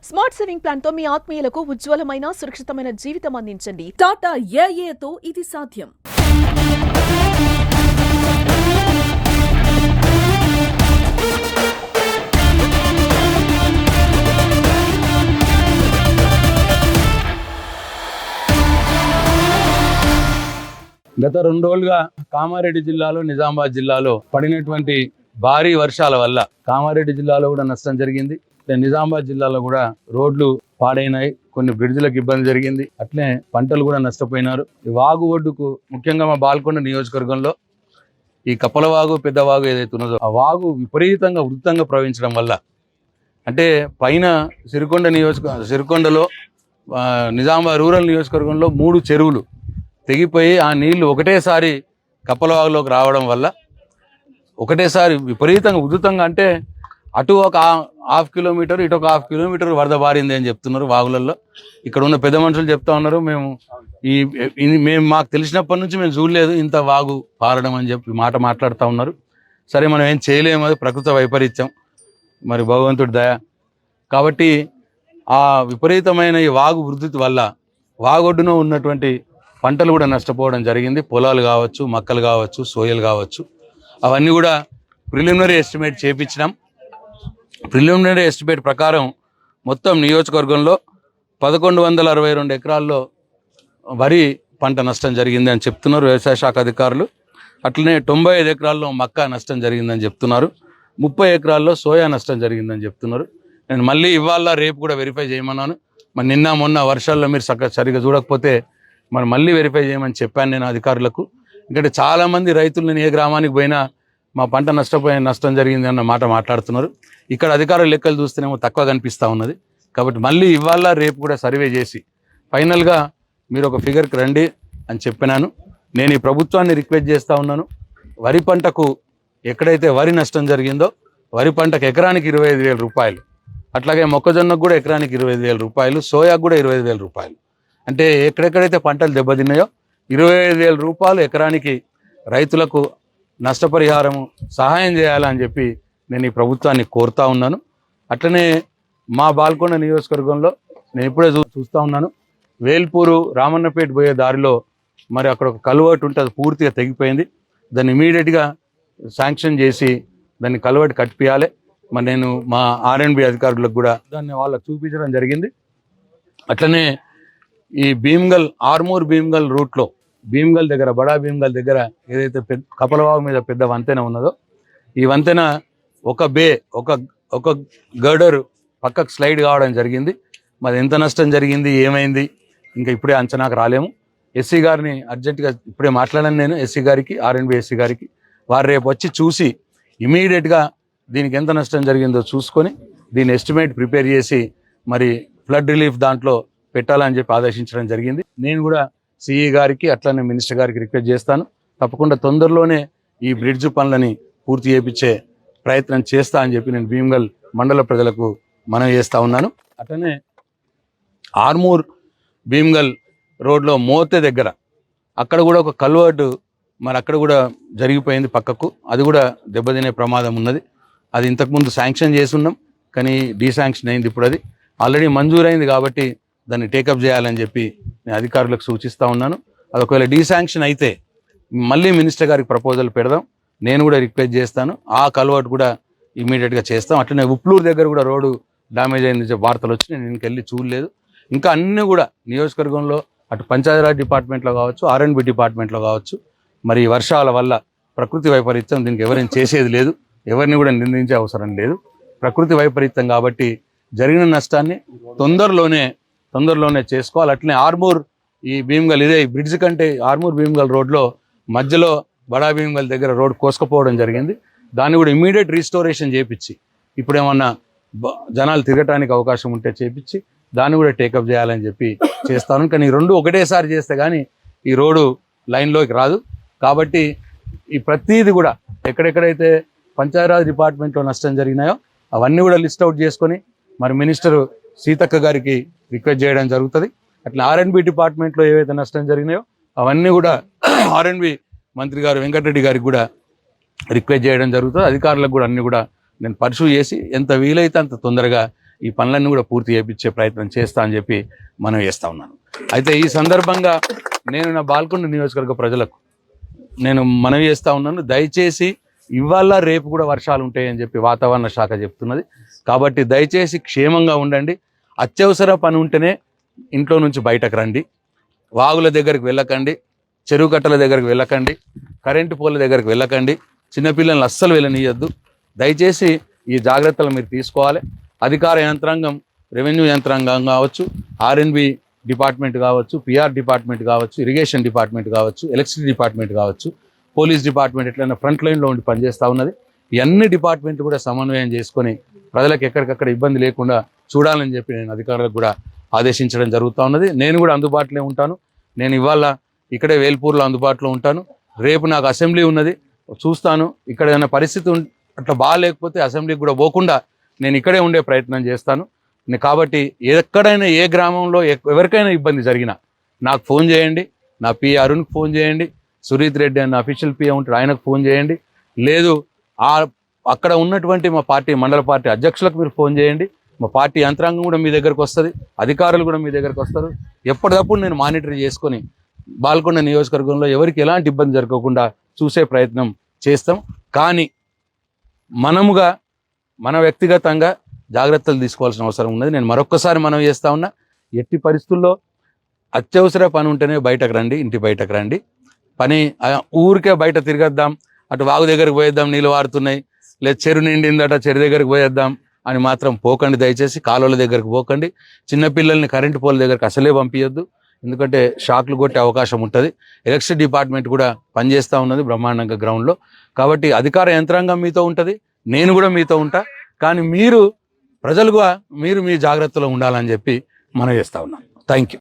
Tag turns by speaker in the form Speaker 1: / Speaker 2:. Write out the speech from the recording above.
Speaker 1: Smart saving plan తో మీ ఆత్మీయులకు ఉజ్వలమైన సురక్షితమైన జీవితం అందించండి. టాటా ఏఏతో ఇది సాధ్యం.
Speaker 2: గత 2 రోజులుగా కామారెడ్డి జిల్లాలో, నిజామాబాద్ జిల్లాలో పడినటువంటి భారీ వర్షాల వల్ల కామారెడ్డి జిల్లాలో కూడా నష్టం జరిగింది. నిజామాబాద్ జిల్లాలో కూడా రోడ్లు పాడైనాయి, కొన్ని బ్రిడ్జ్లకు ఇబ్బంది జరిగింది, అట్లే పంటలు కూడా నష్టపోయినారు. ఈ వాగు ఒడ్డుకు ముఖ్యంగా మా బాల్కొండ నియోజకవర్గంలో ఈ కప్పలవాగు, పెద్దవాగు ఏదైతే ఉన్నదో ఆ వాగు విపరీతంగా వృత్తంగా ప్రవహించడం వల్ల, అంటే పైన సిరికొండలో నిజామాబాద్ రూరల్ నియోజకవర్గంలో 3 చెరువులు తెగిపోయి ఆ నీళ్లు ఒకటేసారి కప్పలవాగులోకి రావడం వల్ల ఒకటేసారి విపరీతంగా ఉధృతంగా, అంటే అటు ఒక 1/2 కిలోమీటర్, ఇటు ఒక 1/2 కిలోమీటర్ వరద బారింది అని చెప్తున్నారు వాగులలో. ఇక్కడ ఉన్న పెద్ద మనుషులు చెప్తా ఉన్నారు, మేము మాకు తెలిసినప్పటి నుంచి మేము చూడలేదు ఇంత వాగు పారడం అని చెప్పి మాట్లాడుతూ ఉన్నారు. సరే, మనం ఏం చేయలేము, అది ప్రకృతి వైపరీత్యం, మరి భగవంతుడి దయ. కాబట్టి ఆ విపరీతమైన ఈ వాగు వృద్ధి వల్ల వాగొడ్డున ఉన్నటువంటి పంటలు కూడా నష్టపోవడం జరిగింది. పొలాలు కావచ్చు, మక్కలు కావచ్చు, సోయలు కావచ్చు, అవన్నీ కూడా ప్రిలిమినరీ ఎస్టిమేట్ చేపించినాం. ప్రిలిమినరీ ఎస్టిమేట్ ప్రకారం మొత్తం నియోజకవర్గంలో 1162 ఎకరాల్లో వరి పంట నష్టం జరిగింది అని చెప్తున్నారు వ్యవసాయ శాఖ అధికారులు. అట్లనే 95 ఎకరాల్లో మక్క నష్టం జరిగిందని చెప్తున్నారు. 30 ఎకరాల్లో సోయా నష్టం జరిగిందని చెప్తున్నారు. నేను మళ్ళీ ఇవాళ రేపు కూడా వెరిఫై చేయమన్నాను. మరి నిన్న మొన్న వర్షాల్లో మీరు సరిగా చూడకపోతే మరి మళ్ళీ వెరిఫై చేయమని చెప్పాను నేను అధికారులకు. ఎందుకంటే చాలామంది రైతులు నేను ఏ గ్రామానికి పోయినా మా పంట నష్టం జరిగింది అన్న మాట మాట్లాడుతున్నారు. ఇక్కడ అధికారుల లెక్కలు చూస్తేనేమో తక్కువ కనిపిస్తూ ఉన్నది. కాబట్టి మళ్ళీ ఇవాళ రేపు కూడా సర్వే చేసి ఫైనల్గా మీరు ఒక ఫిగర్కి రండి అని చెప్పినాను. నేను ఈ ప్రభుత్వాన్ని రిక్వెస్ట్ చేస్తూ ఉన్నాను, వరి పంటకు ఎక్కడైతే వరి నష్టం జరిగిందో వరి పంటకు ఎకరానికి 25,000 రూపాయలు, అట్లాగే మొక్కజొన్నకు కూడా ఎకరానికి 25,000 రూపాయలు, సోయాకు కూడా 25,000 రూపాయలు, అంటే ఎక్కడెక్కడైతే పంటలు దెబ్బతిన్నాయో 25,000 రూపాయలు ఎకరానికి రైతులకు నష్టపరిహారము సహాయం చేయాలని చెప్పి నేను ఈ ప్రభుత్వాన్ని కోరుతా ఉన్నాను. అట్లనే మా బాల్కొండ నియోజకవర్గంలో నేను ఇప్పుడే చూస్తూ ఉన్నాను, వేల్పూరు రామన్నపేట పోయే దారిలో మరి అక్కడ ఒక కల్వర్ట్ ఉంటుంది, పూర్తిగా తెగిపోయింది. దాన్ని ఇమీడియట్గా శాంక్షన్ చేసి దాన్ని కల్వర్ట్ కట్టిపియాలి. మరి నేను మా R&B అధికారులకు కూడా దాన్ని వాళ్ళకు చూపించడం జరిగింది. అట్లనే ఈ ఆర్మూర్ భీమ్గల్ రూట్లో భీమ్గల్ దగ్గర, బడా భీమ్గల్ దగ్గర ఏదైతే కపలవాగు మీద పెద్ద వంతెన ఉన్నదో ఈ వంతెన ఒక గర్డర్ పక్కకు స్లైడ్ కావడం జరిగింది. మరి ఎంత నష్టం జరిగింది, ఏమైంది ఇంకా ఇప్పుడే అంచనాకు రాలేము. ఎస్సీ గారిని అర్జెంటుగా ఇప్పుడే మాట్లాడాను నేను, ఎస్సీ గారికి, R&B ఎస్సీ గారికి. వారు రేపు వచ్చి చూసి ఇమీడియట్గా దీనికి ఎంత నష్టం జరిగిందో చూసుకొని దీని ఎస్టిమేట్ ప్రిపేర్ చేసి మరి ఫ్లడ్ రిలీఫ్ దాంట్లో పెట్టాలని చెప్పి ఆదేశించడం జరిగింది. నేను కూడా సిఈ గారికి అట్లనే మినిస్టర్ గారికి రిక్వెస్ట్ చేస్తాను, తప్పకుండా తొందరలోనే ఈ బ్రిడ్జ్ పనులని పూర్తి చేయించే ప్రయత్నం చేస్తా అని చెప్పి నేను భీమ్గల్ మండల ప్రజలకు మనవి చేస్తూ ఉన్నాను. అట్లనే ఆర్మూర్ భీమ్గల్ రోడ్లో మోతే దగ్గర అక్కడ కూడా ఒక కల్వర్ట్ మరి అక్కడ కూడా జరిగిపోయింది పక్కకు, అది కూడా దెబ్బతినే ప్రమాదం ఉన్నది. అది ఇంతకుముందు శాంక్షన్ చేసి ఉన్నాం, కానీ డీశాంక్షన్ అయింది. ఇప్పుడు అది ఆల్రెడీ మంజూరైంది కాబట్టి దాన్ని టేకప్ చేయాలని చెప్పి నేను అధికారులకు సూచిస్తూ ఉన్నాను. అది ఒకవేళ డీశాంక్షన్ అయితే మళ్ళీ మినిస్టర్ గారికి ప్రపోజల్ పెడదాం, నేను కూడా రిక్వెస్ట్ చేస్తాను. ఆ కల్వర్ట్ కూడా ఇమీడియట్గా చేస్తాం. అట్లనే ఉప్లూరు దగ్గర కూడా రోడ్డు డ్యామేజ్ అయింది వార్తలు వచ్చి నేను ఇంకెళ్ళి చూడలేదు. ఇంకా అన్నీ కూడా నియోజకవర్గంలో అటు పంచాయతీరాజ్ డిపార్ట్మెంట్లో కావచ్చు, R&B డిపార్ట్మెంట్లో కావచ్చు, మరి వర్షాల వల్ల ప్రకృతి వైపరీత్యం, దీనికి ఎవరైనా చేసేది లేదు, ఎవరిని కూడా నిందించే అవసరం లేదు. ప్రకృతి వైపరీత్యం కాబట్టి జరిగిన నష్టాన్ని తొందరలోనే చేసుకోవాలి. అట్లనే ఆర్మూర్ ఈ భీమ్గల్ ఇదే బ్రిడ్జ్ కంటే ఆర్మూర్ భీమ్గల్ రోడ్లో మధ్యలో బడా భీమ్గల్ దగ్గర రోడ్ కోసుకుపోవడం జరిగింది. దాన్ని కూడా ఇమీడియట్ రీస్టోరేషన్ చేయించి ఇప్పుడు ఏమన్నా జనాలు తిరగటానికి అవకాశం ఉంటే చేపించి దాన్ని కూడా టేకప్ చేయాలని చెప్పి చేస్తాను. కానీ ఈ రెండు ఒకటేసారి చేస్తే కానీ ఈ రోడ్డు లైన్లోకి రాదు. కాబట్టి ఈ ప్రతిదీ కూడా ఎక్కడెక్కడైతే పంచాయతీరాజ్ డిపార్ట్మెంట్లో నష్టం జరిగినాయో అవన్నీ కూడా లిస్ట్ అవుట్ చేసుకొని మరి మినిస్టర్ సీతక్క గారికి రిక్వెస్ట్ చేయడం జరుగుతుంది. అట్లా R&B డిపార్ట్మెంట్లో ఏవైతే నష్టం జరిగినాయో అవన్నీ కూడా R&B మంత్రి గారు వెంకటరెడ్డి గారికి కూడా రిక్వెస్ట్ చేయడం జరుగుతుంది. అధికారులకు కూడా అన్ని కూడా నేను పర్సూ చేసి ఎంత వీలైతే అంత తొందరగా ఈ పనులన్నీ కూడా పూర్తి చేయించే ప్రయత్నం చేస్తా అని చెప్పి మనం చేస్తా ఉన్నాను. అయితే ఈ సందర్భంగా నేను నా బాల్కొండ నియోజకవర్గ ప్రజలకు నేను మనవి చేస్తా ఉన్నాను, దయచేసి ఇవాళ రేపు కూడా వర్షాలు ఉంటాయని చెప్పి వాతావరణ శాఖ చెప్తున్నది. కాబట్టి దయచేసి క్షేమంగా ఉండండి. అత్యవసర పని ఉంటేనే ఇంట్లో నుంచి బయటకు రండి. వాగుల దగ్గరికి వెళ్ళకండి, చెరువు కట్టల దగ్గరికి వెళ్ళకండి, కరెంటు పోల దగ్గరికి వెళ్ళకండి, చిన్నపిల్లల్ని అస్సలు వెళ్ళనీయద్దు. దయచేసి ఈ జాగ్రత్తలు మీరు తీసుకోవాలి. అధికార యంత్రాంగం, రెవెన్యూ యంత్రాంగం కావచ్చు, ఆర్ఎన్బి డిపార్ట్మెంట్ కావచ్చు, పిఆర్ డిపార్ట్మెంట్ కావచ్చు, ఇరిగేషన్ డిపార్ట్మెంట్ కావచ్చు, ఎలక్ట్రిసిటీ డిపార్ట్మెంట్ కావచ్చు, పోలీస్ డిపార్ట్మెంట్ ఎట్లయినా ఫ్రంట్ లైన్లో ఉండి పనిచేస్తూ ఉన్నది. ఈ అన్ని డిపార్ట్మెంట్లు కూడా సమన్వయం చేసుకొని ప్రజలకు ఎక్కడికక్కడ ఇబ్బంది లేకుండా చూడాలని చెప్పి నేను అధికారులకు కూడా ఆదేశించడం జరుగుతూ ఉన్నది. నేను కూడా అందుబాటులో ఉంటాను. నేను ఇవాళ ఇక్కడే వేల్పూర్లో అందుబాటులో ఉంటాను. రేపు నాకు అసెంబ్లీ ఉన్నది, చూస్తాను. ఇక్కడ ఏమైనా పరిస్థితి అట్లా బాగాలేకపోతే అసెంబ్లీకి కూడా పోకుండా నేను ఇక్కడే ఉండే ప్రయత్నం చేస్తాను. కాబట్టి ఎక్కడైనా ఏ గ్రామంలో ఎవరికైనా ఇబ్బంది జరిగినా నాకు ఫోన్ చేయండి, నా పి అరుణ్కి ఫోన్ చేయండి, సురీత్ రెడ్డి అన్న అఫీషియల్ పిఏ ఉంటాడు ఆయనకు ఫోన్ చేయండి, లేదు అక్కడ ఉన్నటువంటి మా పార్టీ మండల పార్టీ అధ్యక్షులకు మీరు ఫోన్ చేయండి. మా పార్టీ యంత్రాంగం కూడా మీ దగ్గరకు వస్తుంది, అధికారులు కూడా మీ దగ్గరకు వస్తారు. ఎప్పటికప్పుడు నేను మానిటర్ చేసుకొని బాల్కొండ నియోజకవర్గంలో ఎవరికి ఎలాంటి ఇబ్బంది జరగకుండా చూసే ప్రయత్నం చేస్తాం. కానీ మన వ్యక్తిగతంగా జాగ్రత్తలు తీసుకోవాల్సిన అవసరం ఉన్నది. నేను మరొక్కసారి మనం చేస్తా ఉన్నా, ఎట్టి పరిస్థితుల్లో అత్యవసర పని ఉంటేనే బయటకు రండి, ఇంటి బయటకు రండి. పని ఊరికే బయట తిరగద్దాం, అటు వాగు దగ్గరికి పోయేద్దాం, నీళ్ళు వారుతున్నాయి, లేదా చెరువు నిండిందట చెరువు దగ్గరికి పోయేద్దాం అని మాత్రం పోకండి. దయచేసి కాలువల దగ్గరికి పోకండి. చిన్నపిల్లల్ని కరెంటు పోల్ దగ్గరికి అసలే పంపించద్దు, ఎందుకంటే షాక్లు కొట్టే అవకాశం ఉంటుంది. ఎలక్ట్రిసిటీ డిపార్ట్మెంట్ కూడా పనిచేస్తూ ఉన్నది బ్రహ్మాండంగా గ్రౌండ్లో. కాబట్టి అధికార యంత్రాంగం మీతో ఉంటుంది, నేను కూడా మీతో ఉంటా. కానీ మీరు ప్రజలుగా మీరు మీ జాగ్రత్తలో ఉండాలని చెప్పి మనం చేస్తూ ఉన్నాం. Thank you.